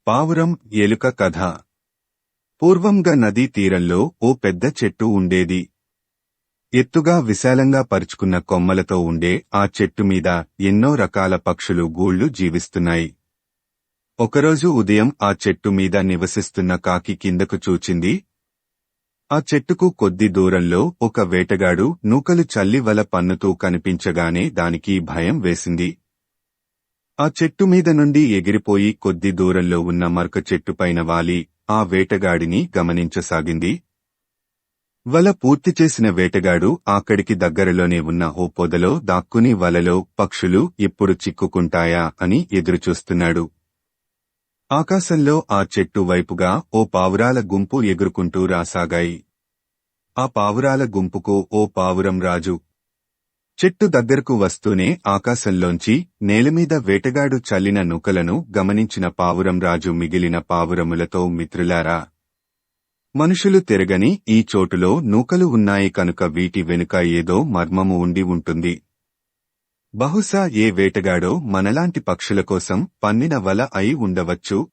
పావురం ఎలుక కథ. పూర్వంగా నదీ తీరంలో ఓ పెద్ద చెట్టు ఉండేది. ఎత్తుగా విశాలంగా పరుచుకున్న కొమ్మలతో ఉండే ఆ చెట్టు మీద ఎన్నో రకాల పక్షులు గూళ్లు జీవిస్తున్నాయి. ఒకరోజు ఉదయం ఆ చెట్టు మీద నివసిస్తున్న కాకి కిందకు చూచింది. ఆ చెట్టుకు కొద్ది దూరంలో ఒక వేటగాడు నూకలు చల్లి వల పన్నుతూ కనిపించగానే దానికి భయం వేసింది. ఆ చెట్టు మీద నుండి ఎగిరిపోయి కొద్ది దూరంలో ఉన్న మరక చెట్టుపైన వాలి ఆ వేటగాడిని గమనించసాగింది. వల పూర్తి చేసిన వేటగాడు అక్కడికి దగ్గరలోనే ఉన్న ఓ పొదలో దాక్కుని వలలో పక్షులు ఎప్పుడు చిక్కుకుంటాయా అని ఎదురుచూస్తున్నాడు. ఆకాశంలో ఆ చెట్టు వైపుగా ఓ పావురాల గుంపు ఎగురుకుంటూ రాసాగాయి. ఆ పావురాల గుంపుకు ఓ పావురం రాజు. చెట్టు దగ్గరకు వస్తూనే ఆకాశంలోంచి నేలమీద వేటగాడు చల్లిన నూకలను గమనించిన పావురం రాజు మిగిలిన పావురములతో, మిత్రులారా, మనుషులు తిరగని ఈ చోటులో నూకలు ఉన్నాయి కనుక వీటి వెనుక ఏదో మర్మము ఉండి ఉంటుంది. బహుశా ఏ వేటగాడో మనలాంటి పక్షుల కోసం పన్నిన వల అయి ఉండవచ్చు.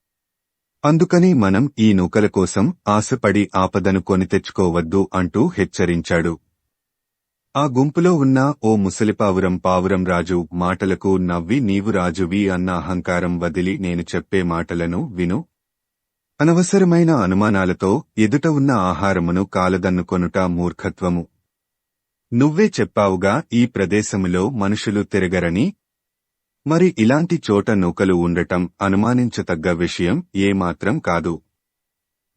అందుకని మనం ఈ నూకల కోసం ఆశపడి ఆపదను కొని తెచ్చుకోవద్దు అంటూ హెచ్చరించాడు. ఆ గుంపులో ఉన్న ఓ ముసలిపావురం పావురం రాజు మాటలకు నవ్వి, నీవు రాజువి అన్న అహంకారం వదిలి నేను చెప్పే మాటలను విను. అనవసరమైన అనుమానాలతో ఎదుట ఉన్న ఆహారమును కాలదన్నుకొనుట మూర్ఖత్వము. నువ్వే చెప్పావుగా ఈ ప్రదేశములో మనుషులు తిరగరని. మరి ఇలాంటి చోట నూకలు ఉండటం అనుమానించతగ్గ విషయం ఏమాత్రం కాదు.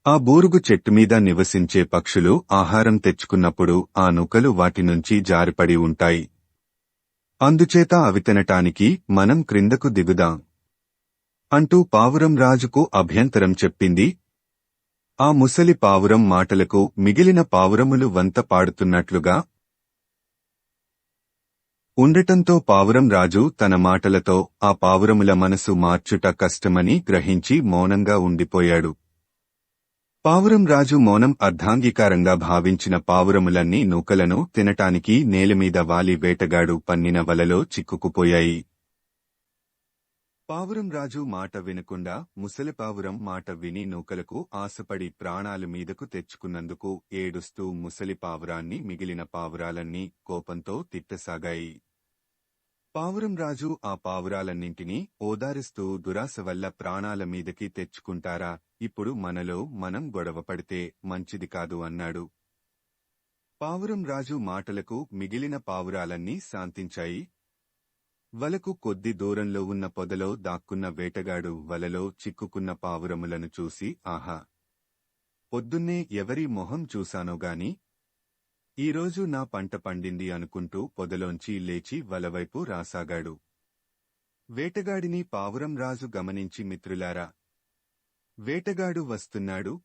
ఆ బూరుగు చెట్టుమీద నివసించే పక్షులు ఆహారం తెచ్చుకున్నప్పుడు ఆ నూకలు వాటి నుంచి జారిపడి ఉంటాయి. అందుచేత అవి తినటానికి మనం క్రిందకు దిగుదాం అంటూ పావురం రాజుకు అభ్యంతరం చెప్పింది. ఆ ముసలి పావురం మాటలకు మిగిలిన పావురములు వంత పాడుతున్నట్లుగా ఉండటంతో పావురం రాజు తన మాటలతో ఆ పావురముల మనసు మార్చుట కష్టమని గ్రహించి మౌనంగా ఉండిపోయాడు. పావురం రాజు మౌనం అర్ధాంగీకారంగా భావించిన పావురములన్నీ నూకలను తినటానికి నేలమీద వాలి వేటగాడు పన్నిన వలలో చిక్కుకుపోయాయి. పావురం రాజు మాట వినకుండా ముసలిపావురం మాట విని నూకలకు ఆశపడి ప్రాణాలు మీదకు తెచ్చుకున్నందుకు ఏడుస్తూ ముసలి పావురాన్ని మిగిలిన పావురాలన్నీ కోపంతో తిట్టసాగాయి. పావురం రాజు ఆ పావురాలన్నింటినీ ఓదారుస్తూ, దురాశ వల్ల ప్రాణాల మీదకి తెచ్చుకుంటారా, ఇప్పుడు మనలో మనం గొడవపడితే మంచిది కాదు అన్నాడు. పావురం రాజు మాటలకు మిగిలిన పావురాలన్నీ శాంతించాయి. వలకు కొద్ది దూరంలో ఉన్న పొదలో దాక్కున్న వేటగాడు వలలో చిక్కుకున్న పావురములను చూసి, ఆహా, పొద్దున్నే ఎవరి మొహం చూశానోగాని ఈరోజు నా పంట పండింది అనుకుంటూ పొదలోంచి లేచి వలవైపు రాసాగాడు. వేటగాడిని పావురం రాజు గమనించి, మిత్రులారా, వేటగాడు వస్తున్నాడు.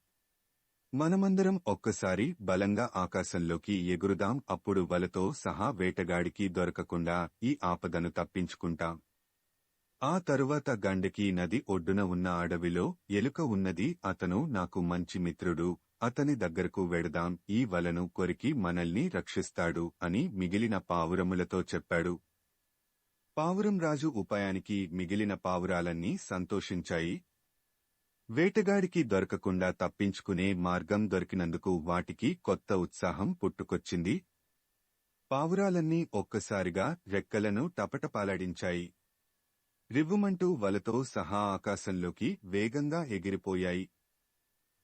మనమందరం ఒక్కసారి బలంగా ఆకాశంలోకి ఎగురుదాం. అప్పుడు వలతో సహా వేటగాడికి దొరకకుండా ఈ ఆపదను తప్పించుకుంటాం. ఆ తరువాత గండకీ నది ఒడ్డున ఉన్న అడవిలో ఎలుక ఉన్నది. అతను నాకు మంచి మిత్రుడు. అతని దగ్గరకు వెడదాం. ఈ వలను కొరికి మనల్ని రక్షిస్తాడు అని మిగిలిన పావురములతో చెప్పాడు. పావురం రాజు ఉపాయానికి మిగిలిన పావురాలన్నీ సంతోషించాయి. వేటగాడికి దొరకకుండా తప్పించుకునే మార్గం దొరికినందుకు వాటికి కొత్త ఉత్సాహం పుట్టుకొచ్చింది. పావురాలన్నీ ఒక్కసారిగా రెక్కలను టపటపాలాడించాయి. రివ్వుమంటూ వలతో సహా ఆకాశంలోకి వేగంగా ఎగిరిపోయాయి.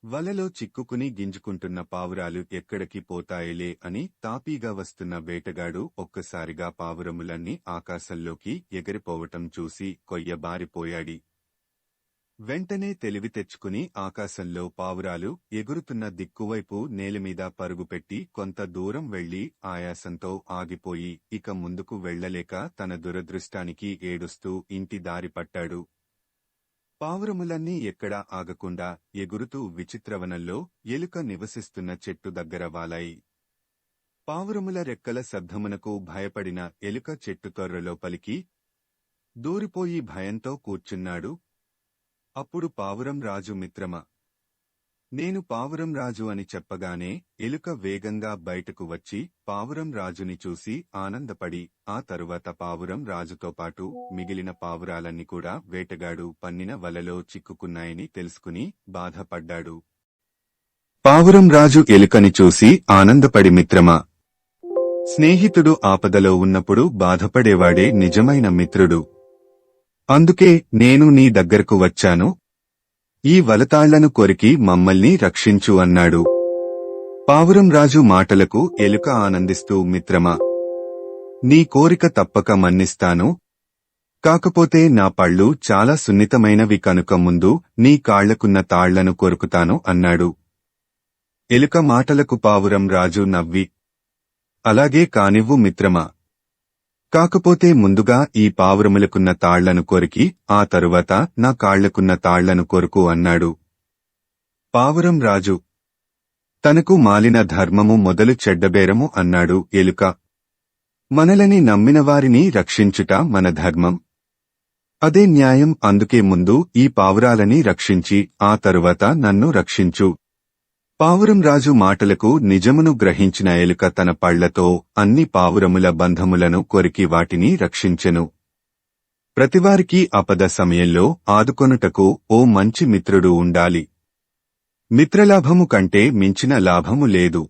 వలలో చిక్కుకుని గింజుకుంటున్న పావురాలు ఎక్కడికి పోతాయిలే అని తాపీగా వస్తున్న వేటగాడు ఒక్కసారిగా పావురములన్నీ ఆకాశంలోకి ఎగిరిపోవటం చూసి కొయ్యబారిపోయాడి. వెంటనే తెలివి తెచ్చుకుని ఆకాశంలో పావురాలు ఎగురుతున్న దిక్కువైపు నేలమీద పరుగుపెట్టి కొంత దూరం వెళ్లి ఆయాసంతో ఆగిపోయి ఇక ముందుకు వెళ్లలేక తన దురదృష్టానికి ఏడుస్తూ ఇంటి దారి పట్టాడు. పావురములన్నీ ఎక్కడా ఆగకుండా ఎగురుతూ విచిత్రవనంలో ఎలుక నివసిస్తున్న చెట్టు దగ్గర వాలాయి. పావురముల రెక్కల శబ్దమునకు భయపడిన ఎలుక చెట్టు తొర్రలోపలికి దూరిపోయి భయంతో కూర్చున్నాడు. అప్పుడు పావురం రాజు, మిత్రమా, నేను పావురం రాజు అని చెప్పగానే ఎలుక వేగంగా బయటకు వచ్చి పావురం రాజుని చూసి ఆనందపడి ఆ తరువాత పావురం రాజుతో పాటు మిగిలిన పావురాలన్నీ కూడా వేటగాడు పన్నిన వలలో చిక్కుకున్నాయని తెలుసుకుని బాధపడ్డాడు. పావురం రాజు ఎలుకని చూసి ఆనందపడి మిత్రమా, స్నేహితుడు ఆపదలో ఉన్నప్పుడు బాధపడేవాడే నిజమైన మిత్రుడు. అందుకే నేను నీ దగ్గరకు వచ్చాను. ఈ వలతాళ్లను కొరికి మమ్మల్ని రక్షించు అన్నాడు. పావురం రాజు మాటలకు ఎలుక ఆనందిస్తూ మిత్రమా, నీ కోరిక తప్పక మన్నిస్తాను. కాకపోతే నా పళ్ళు చాలా సున్నితమైనవి కనుక ముందు నీ కాళ్లకున్న తాళ్లను కొరుకుతాను అన్నాడు. ఎలుక మాటలకు పావురం రాజు నవ్వి, అలాగే కానివ్వు మిత్రమా. కాకపోతే ముందుగా ఈ పావురములకున్న తాళ్లను కొరికి ఆ తరువాత నా కాళ్లకున్న తాళ్లను కొరుకు అన్నాడు. పావురం రాజు, తనకు మాలిన ధర్మము మొదలు చెడ్డబేరము అన్నాడు ఎలుక. మనలని నమ్మినవారిని రక్షించుట మన ధర్మం. అదే న్యాయం. అందుకే ముందు ఈ పావురాలని రక్షించి ఆ తరువాత నన్ను రక్షించు. పావురం రాజు మాటలకు నిజమును గ్రహించిన ఎలుక తన పళ్లతో అన్ని పావురముల బంధములను కొరికి వాటిని రక్షించెను. ప్రతివారికి ఆపద సమయంలో ఆదుకొనుటకు ఓ మంచి మిత్రుడు ఉండాలి. మిత్రలాభము కంటే మించిన లాభము లేదు.